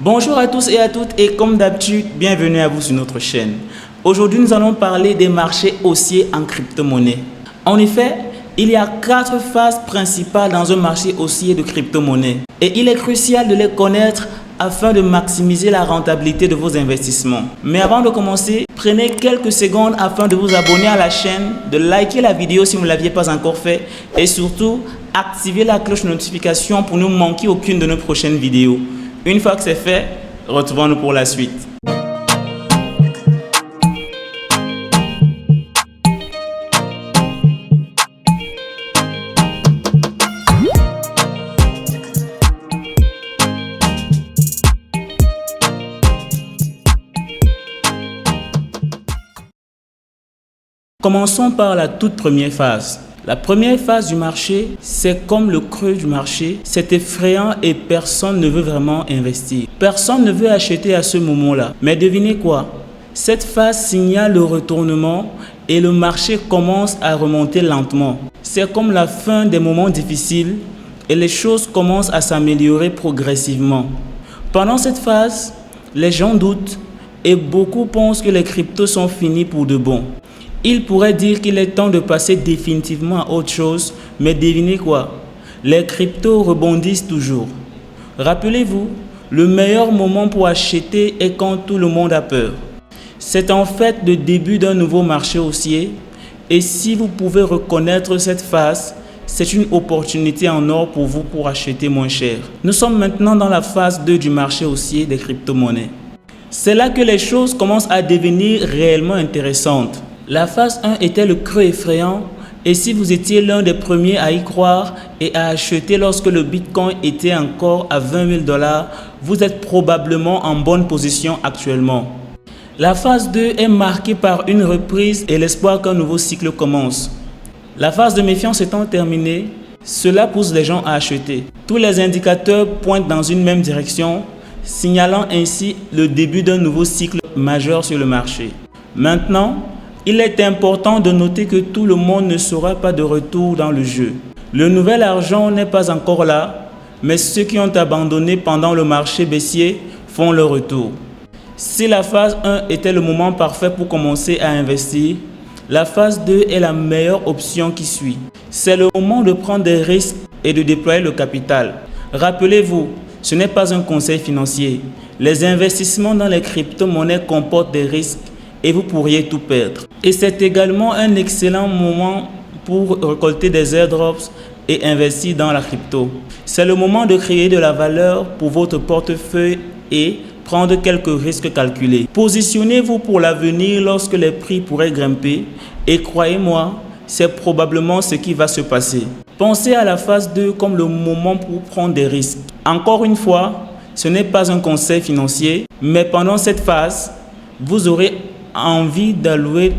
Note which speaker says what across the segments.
Speaker 1: Bonjour à tous et à toutes et comme d'habitude, bienvenue à vous sur notre chaîne. Aujourd'hui, nous allons parler des marchés haussiers en crypto-monnaie. En effet, il y a 4 phases principales dans un marché haussier de crypto-monnaie et il est crucial de les connaître afin de maximiser la rentabilité de vos investissements. Mais avant de commencer, prenez quelques secondes afin de vous abonner à la chaîne, de liker la vidéo si vous ne l'aviez pas encore fait et surtout, activez la cloche de notification pour ne manquer aucune de nos prochaines vidéos. Une fois que c'est fait, retrouvons-nous pour la suite. Commençons par la toute première phase. La première phase du marché, c'est comme le creux du marché, c'est effrayant et personne ne veut vraiment investir. Personne ne veut acheter à ce moment-là. Mais devinez quoi? Cette phase signale le retournement et le marché commence à remonter lentement. C'est comme la fin des moments difficiles et les choses commencent à s'améliorer progressivement. Pendant cette phase, les gens doutent et beaucoup pensent que les cryptos sont finis pour de bon. Il pourrait dire qu'il est temps de passer définitivement à autre chose, mais devinez quoi? Les cryptos rebondissent toujours. Rappelez-vous, le meilleur moment pour acheter est quand tout le monde a peur. C'est en fait le début d'un nouveau marché haussier et si vous pouvez reconnaître cette phase, c'est une opportunité en or pour vous pour acheter moins cher. Nous sommes maintenant dans la phase 2 du marché haussier des crypto-monnaies. C'est là que les choses commencent à devenir réellement intéressantes. La phase 1 était le creux effrayant et si vous étiez l'un des premiers à y croire et à acheter lorsque le Bitcoin était encore à 20 000 $, vous êtes probablement en bonne position actuellement. La phase 2 est marquée par une reprise et l'espoir qu'un nouveau cycle commence. La phase de méfiance étant terminée, cela pousse les gens à acheter. Tous les indicateurs pointent dans une même direction, signalant ainsi le début d'un nouveau cycle majeur sur le marché. Maintenant, il est important de noter que tout le monde ne sera pas de retour dans le jeu. Le nouvel argent n'est pas encore là, mais ceux qui ont abandonné pendant le marché baissier font le retour. Si la phase 1 était le moment parfait pour commencer à investir, la phase 2 est la meilleure option qui suit. C'est le moment de prendre des risques et de déployer le capital. Rappelez-vous, ce n'est pas un conseil financier. Les investissements dans les crypto-monnaies comportent des risques et vous pourriez tout perdre. Et c'est également un excellent moment pour récolter des airdrops et investir dans la crypto. C'est le moment de créer de la valeur pour votre portefeuille et prendre quelques risques calculés. Positionnez-vous pour l'avenir lorsque les prix pourraient grimper et croyez-moi, c'est probablement ce qui va se passer. Pensez à la phase 2 comme le moment pour prendre des risques. Encore une fois, ce n'est pas un conseil financier, mais pendant cette phase, vous aurez envie d'allouer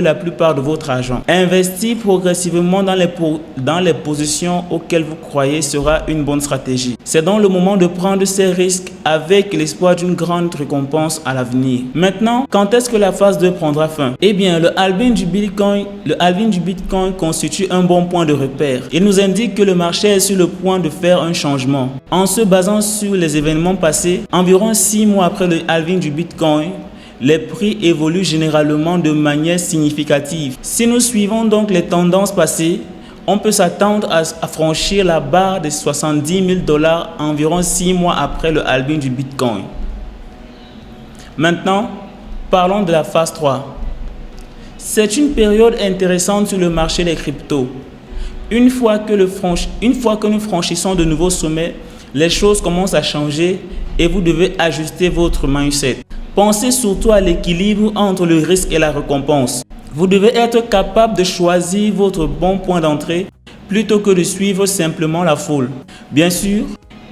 Speaker 1: la plupart de votre argent. Investir progressivement dans les positions auxquelles vous croyez sera une bonne stratégie. C'est donc le moment de prendre ces risques avec l'espoir d'une grande récompense à l'avenir. Maintenant, quand est-ce que la phase 2 prendra fin? Eh bien, le halving du Bitcoin constitue un bon point de repère. Il nous indique que le marché est sur le point de faire un changement. En se basant sur les événements passés, environ 6 mois après le halving du Bitcoin, les prix évoluent généralement de manière significative. Si nous suivons donc les tendances passées, on peut s'attendre à franchir la barre des 70 000 $ environ 6 mois après le halving du Bitcoin. Maintenant, parlons de la phase 3. C'est une période intéressante sur le marché des cryptos. Une fois que nous franchissons de nouveaux sommets, les choses commencent à changer et vous devez ajuster votre mindset. Pensez surtout à l'équilibre entre le risque et la récompense. Vous devez être capable de choisir votre bon point d'entrée plutôt que de suivre simplement la foule. Bien sûr,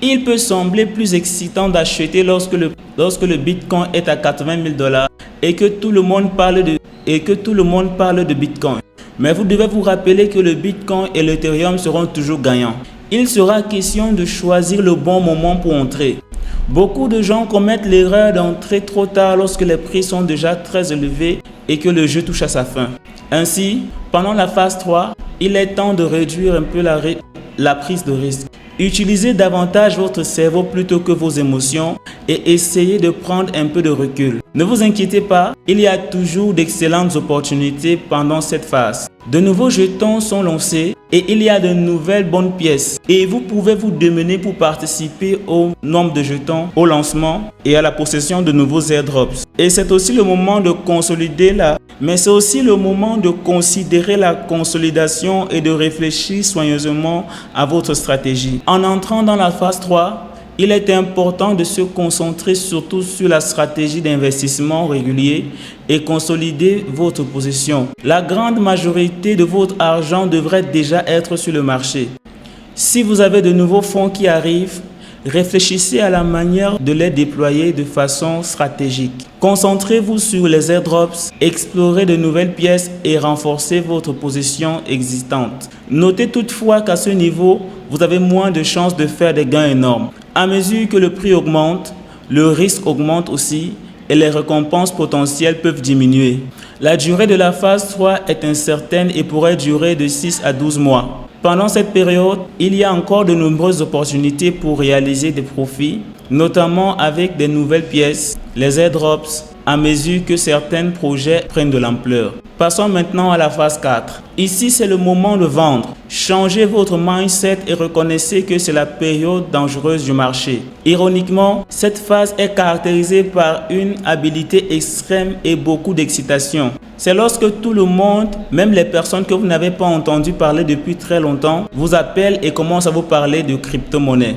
Speaker 1: il peut sembler plus excitant d'acheter lorsque le Bitcoin est à 80 000 $ et que tout le monde parle de Bitcoin. Mais vous devez vous rappeler que le Bitcoin et l'Ethereum seront toujours gagnants. Il sera question de choisir le bon moment pour entrer. Beaucoup de gens commettent l'erreur d'entrer trop tard lorsque les prix sont déjà très élevés et que le jeu touche à sa fin. Ainsi, pendant la phase 3, il est temps de réduire un peu la prise de risque. Utilisez davantage votre cerveau plutôt que vos émotions et essayez de prendre un peu de recul. Ne vous inquiétez pas, il y a toujours d'excellentes opportunités pendant cette phase. De nouveaux jetons sont lancés et il y a de nouvelles bonnes pièces. Et vous pouvez vous démener pour participer au nombre de jetons, au lancement et à la possession de nouveaux airdrops. Et c'est aussi le moment de consolider mais c'est aussi le moment de considérer la consolidation et de réfléchir soigneusement à votre stratégie. En entrant dans la phase 3, il est important de se concentrer surtout sur la stratégie d'investissement régulier et consolider votre position. La grande majorité de votre argent devrait déjà être sur le marché. Si vous avez de nouveaux fonds qui arrivent, réfléchissez à la manière de les déployer de façon stratégique. Concentrez-vous sur les airdrops, explorez de nouvelles pièces et renforcez votre position existante. Notez toutefois qu'à ce niveau, vous avez moins de chances de faire des gains énormes. À mesure que le prix augmente, le risque augmente aussi et les récompenses potentielles peuvent diminuer. La durée de la phase 3 est incertaine et pourrait durer de 6 à 12 mois. Pendant cette période, il y a encore de nombreuses opportunités pour réaliser des profits, notamment avec des nouvelles pièces, les airdrops, à mesure que certains projets prennent de l'ampleur. Passons maintenant à la phase 4. Ici, c'est le moment de vendre. Changez votre mindset et reconnaissez que c'est la période dangereuse du marché. Ironiquement, cette phase est caractérisée par une habileté extrême et beaucoup d'excitation. C'est lorsque tout le monde, même les personnes que vous n'avez pas entendu parler depuis très longtemps, vous appellent et commencent à vous parler de crypto-monnaie.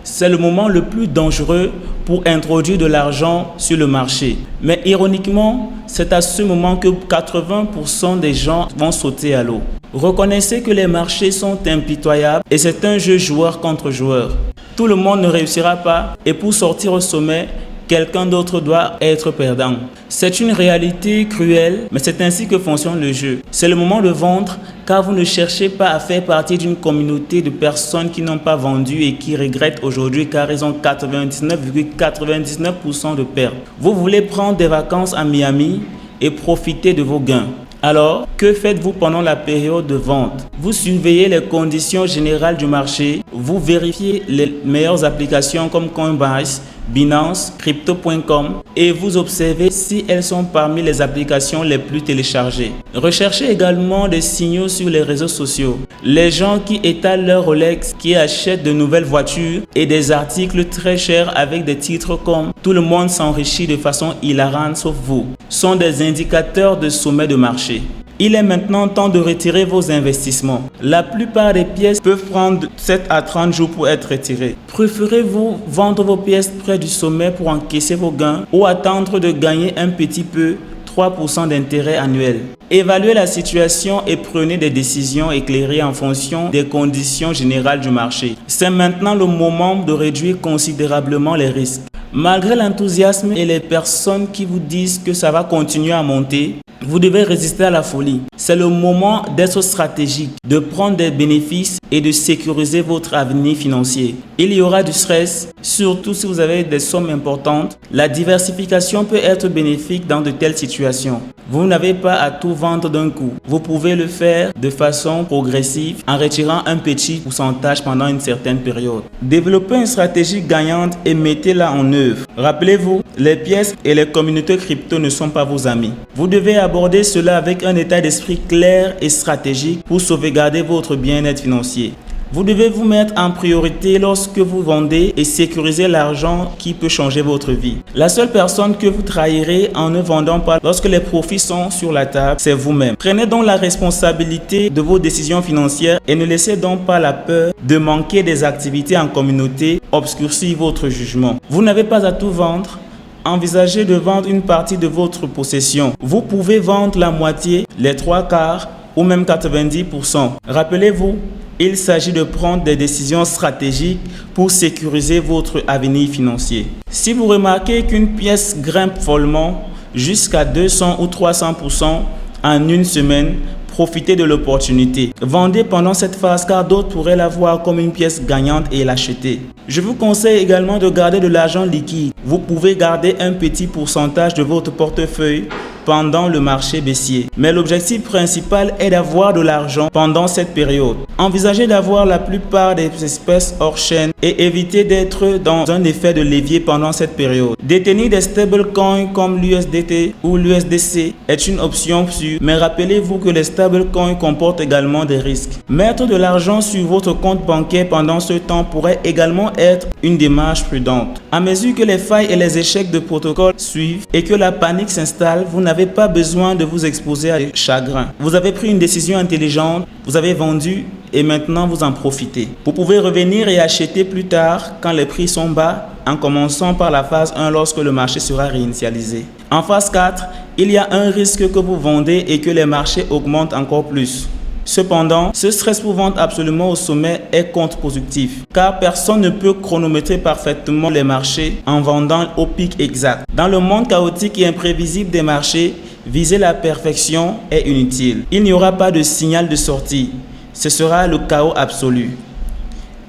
Speaker 1: C'est le moment le plus dangereux pour introduire de l'argent sur le marché. Mais ironiquement, c'est à ce moment que 80% des gens vont sauter à l'eau. Reconnaissez que les marchés sont impitoyables et c'est un jeu joueur contre joueur. Tout le monde ne réussira pas et pour sortir au sommet, quelqu'un d'autre doit être perdant. C'est une réalité cruelle, mais c'est ainsi que fonctionne le jeu. C'est le moment de vendre car vous ne cherchez pas à faire partie d'une communauté de personnes qui n'ont pas vendu et qui regrettent aujourd'hui car ils ont 99,99% de pertes. Vous voulez prendre des vacances à Miami et profiter de vos gains. Alors, que faites-vous pendant la période de vente? Vous surveillez les conditions générales du marché, vous vérifiez les meilleures applications comme Coinbase, Binance, Crypto.com et vous observez si elles sont parmi les applications les plus téléchargées. Recherchez également des signaux sur les réseaux sociaux. Les gens qui étalent leur Rolex, qui achètent de nouvelles voitures et des articles très chers avec des titres comme « Tout le monde s'enrichit de façon hilarante sauf vous » sont des indicateurs de sommet de marché. Il est maintenant temps de retirer vos investissements. La plupart des pièces peuvent prendre 7 à 30 jours pour être retirées. Préférez-vous vendre vos pièces près du sommet pour encaisser vos gains ou attendre de gagner un petit peu 3% d'intérêt annuel? Évaluez la situation et prenez des décisions éclairées en fonction des conditions générales du marché. C'est maintenant le moment de réduire considérablement les risques. Malgré l'enthousiasme et les personnes qui vous disent que ça va continuer à monter, vous devez résister à la folie. C'est le moment d'être stratégique, de prendre des bénéfices et de sécuriser votre avenir financier. Il y aura du stress, surtout si vous avez des sommes importantes. La diversification peut être bénéfique dans de telles situations. Vous n'avez pas à tout vendre d'un coup. Vous pouvez le faire de façon progressive en retirant un petit pourcentage pendant une certaine période. Développez une stratégie gagnante et mettez-la en œuvre. Rappelez-vous, les pièces et les communautés crypto ne sont pas vos amis. Vous devez aborder cela avec un état d'esprit clair et stratégique pour sauvegarder votre bien-être financier. Vous devez vous mettre en priorité lorsque vous vendez et sécuriser l'argent qui peut changer votre vie. La seule personne que vous trahirez en ne vendant pas lorsque les profits sont sur la table, c'est vous-même. Prenez donc la responsabilité de vos décisions financières et ne laissez donc pas la peur de manquer des activités en communauté obscurcir votre jugement. Vous n'avez pas à tout vendre. Envisagez de vendre une partie de votre possession. Vous pouvez vendre la moitié, les 3/4 ou même 90%. Rappelez-vous, il s'agit de prendre des décisions stratégiques pour sécuriser votre avenir financier. Si vous remarquez qu'une pièce grimpe follement jusqu'à 200 ou 300% en une semaine, profitez de l'opportunité. Vendez pendant cette phase car d'autres pourraient la voir comme une pièce gagnante et l'acheter. Je vous conseille également de garder de l'argent liquide. Vous pouvez garder un petit pourcentage de votre portefeuille pendant le marché baissier. Mais l'objectif principal est d'avoir de l'argent pendant cette période. Envisagez d'avoir la plupart des espèces hors chaîne et évitez d'être dans un effet de levier pendant cette période. Détenir des stablecoins comme l'USDT ou l'USDC est une option sûre, mais rappelez-vous que les stablecoins comportent également des risques. Mettre de l'argent sur votre compte bancaire pendant ce temps pourrait également être une démarche prudente. À mesure que les failles et les échecs de protocole suivent et que la panique s'installe, vous n'avez pas besoin de vous exposer à des chagrins. Vous avez pris une décision intelligente, vous avez vendu et maintenant vous en profitez. Vous pouvez revenir et acheter plus tard quand les prix sont bas, en commençant par la phase 1 lorsque le marché sera réinitialisé. En phase 4, il y a un risque que vous vendez et que les marchés augmentent encore plus. Cependant, ce stress pour vendre absolument au sommet est contre-productif, car personne ne peut chronométrer parfaitement les marchés en vendant au pic exact. Dans le monde chaotique et imprévisible des marchés, viser la perfection est inutile. Il n'y aura pas de signal de sortie. Ce sera le chaos absolu.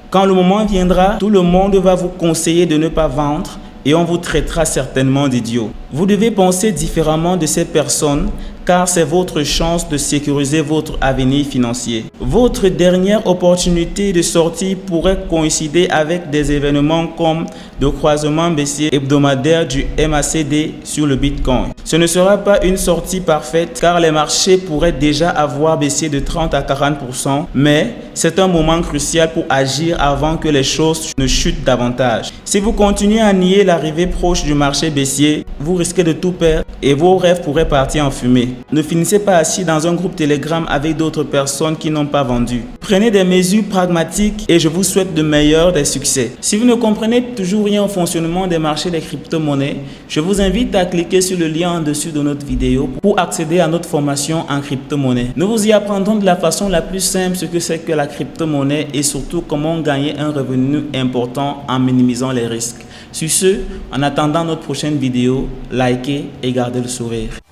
Speaker 1: Quand le moment viendra, tout le monde va vous conseiller de ne pas vendre et on vous traitera certainement d'idiot. Vous devez penser différemment de ces personnes car c'est votre chance de sécuriser votre avenir financier. Votre dernière opportunité de sortie pourrait coïncider avec des événements comme le croisement baissier hebdomadaire du MACD sur le Bitcoin. Ce ne sera pas une sortie parfaite car les marchés pourraient déjà avoir baissé de 30 à 40%, mais c'est un moment crucial pour agir avant que les choses ne chutent davantage. Si vous continuez à nier l'arrivée proche du marché baissier, vous risquez de tout perdre et vos rêves pourraient partir en fumée. Ne finissez pas assis dans un groupe Telegram avec d'autres personnes qui n'ont pas vendu. Prenez des mesures pragmatiques et je vous souhaite de meilleurs des succès. Si vous ne comprenez toujours rien au fonctionnement des marchés des crypto-monnaies, je vous invite à cliquer sur le lien en dessous de notre vidéo pour accéder à notre formation en crypto-monnaie. Nous vous y apprendrons de la façon la plus simple ce que c'est que la crypto-monnaie et surtout comment gagner un revenu important en minimisant les risques. Sur ce, en attendant notre prochaine vidéo, likez et gardez le sourire.